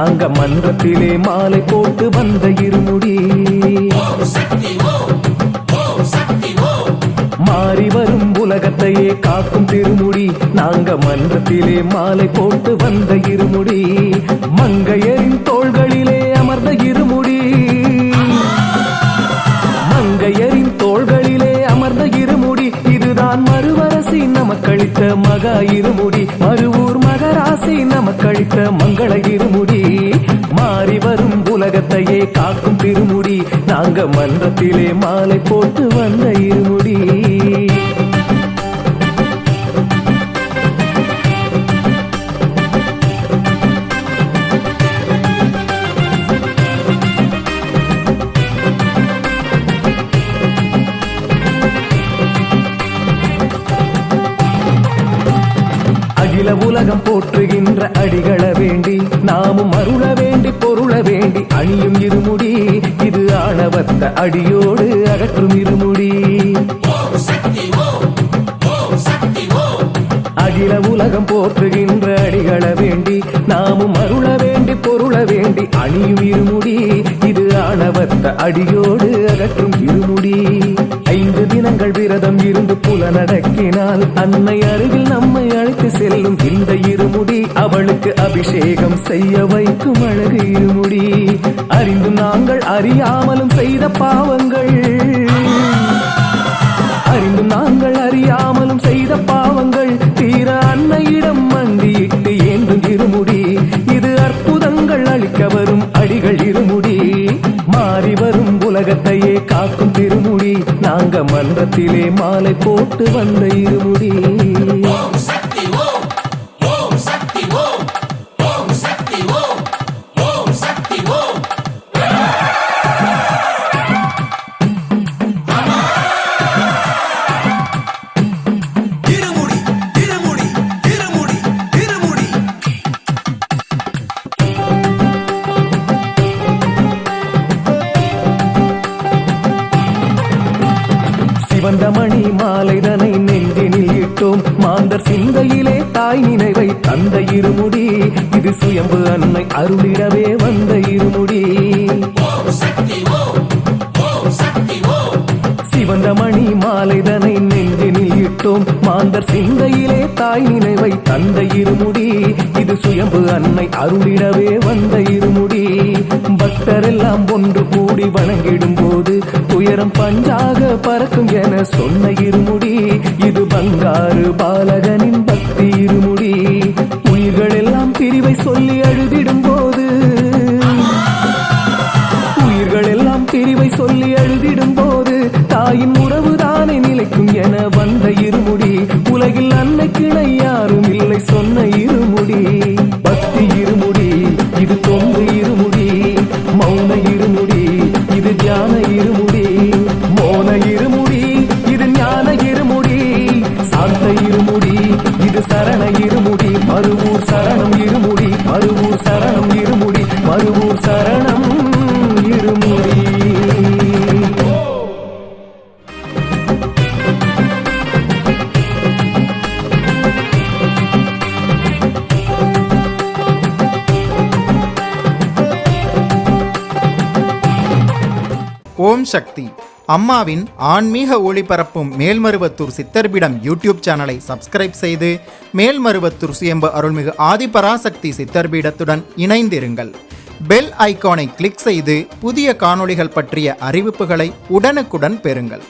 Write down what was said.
நாங்க மன்றத்திலே மாலை போட்டு வந்த இருமுடி. மாறி வரும் உலகத்தையே காக்கும் திருமுடி. நாங்க மன்றத்திலே மாலை போட்டு வந்த இருமுடி. மங்கையரின் தோள்களிலே அமர்ந்த இருமுடி. மங்கையரின் தோள்களிலே அமர்ந்த இருமுடி. இதுதான் மறுவரசி நமக்களித்த மகா இருமுடி. மறுவூர் மகராசி நமக்களித்த மங்கள இருமுடி. மாறி வரும் உலகத்தையே காக்கும் திருமுடி. நாங்க மன்றத்திலே மாலை போட்டு வந்த இருமுடி. அகில உலகம் போற்றுகின்ற அடிகள வேண்டி நாமும் அருள வேண்டி பொருள வேண்டி அணியும் இருமுடி. இது ஆணவத்த அடியோடு அகற்றும் இருமுடி. அகில உலகம் போற்றுகின்ற அடிகள வேண்டி நாமும் அருள வேண்டி பொருள வேண்டி அணியும் இருமுடி. இது ஆணவத்த அடியோடு அகற்றும் இருமுடி. 5 தினங்கள் விரதம் இருந்து புலனடக்கினால் அன்னை அருகில் நம்மை அழைத்து செல்லும் இந்த இருமுடி. அவளுக்கு அபிஷேகம் செய்ய வைக்கும் அழகு இருமுடி. அறிந்தும் நாங்கள் அறியாமலும் செய்த பாவங்கள், அறிந்தும் நாங்கள் அறியாமலும் செய்த பாவங்கள் தீர அன்னையிடம் மண்டியிட்டு ஏந்தும் இருமுடி. இது அற்புதங்கள் அளிக்க வரும் அடிகள் இருமுடி. மாறி வரும் உலகத்தையே காக்கும் திருமுடி. நாங்க மன்றத்திலே மாலை போட்டு வந்த இருமுடி. சிவந்த மணி மாலைதனை நெஞ்சினில் இட்டோம். மாந்தர் சிந்தையிலே தாய் நினைவை தந்த இருமுடி. இது சுயம்பு அன்னை அருளிடவே வந்த இருமுடி. சிவந்த மணி மாலைதனை நெஞ்சினில் இட்டோம். மாந்தர் சிந்தையிலே தாய் நினைவை தந்த இருமுடி. இது சுயம்பு அன்னை அருளிடவே வந்த இருமுடி. பக்தரெல்லாம் ஒன்று கூடி வணங்கிடும் போது துயரம் பஞ்சாக பறக்கும் என சொன்ன இருமுடி. இது பங்காரு பாலகனின் பக்தி இருமுடி. உயிர்கள் எல்லாம் பிரிவை சொல்லி அழுதிடும் போது, உயிர்கள் எல்லாம் பிரிவை சொல்லி அழுதிடும் போது தாயின் உறவுதானே நிலைக்கும் என வந்த இருமுடி. உலகில் அன்னைக்கிணை யாரும் இல்லை சொன்ன இருமுடி. பக்தி இருமுடி, இது தொண்டு இருமுடி. மௌன இருமுடி, இது தியான இருமுடி. மோன இருமுடி, இது ஞான இருமுடி. சாந்த இருமுடி, இது சரண இருமுடி. மறுவூர் சரணம் இருமுடி. மறுவூர் சரணம் இருமுடி. மறுவூர் சரணம் இருமுடி. ஓம் சக்தி. அம்மாவின் ஆன்மீக ஒளிபரப்பும் மேல்மருவத்தூர் சித்தர்பீடம் யூடியூப் சேனலை சப்ஸ்கிரைப் செய்து மேல்மருவத்தூர் சுயம்பு அருள்மிகு ஆதிபராசக்தி சித்தர்பீடத்துடன் இணைந்திருங்கள். பெல் ஐகானை கிளிக் செய்து புதிய காணொளிகள் பற்றிய அறிவிப்புகளை உடனுக்குடன் பெறுங்கள்.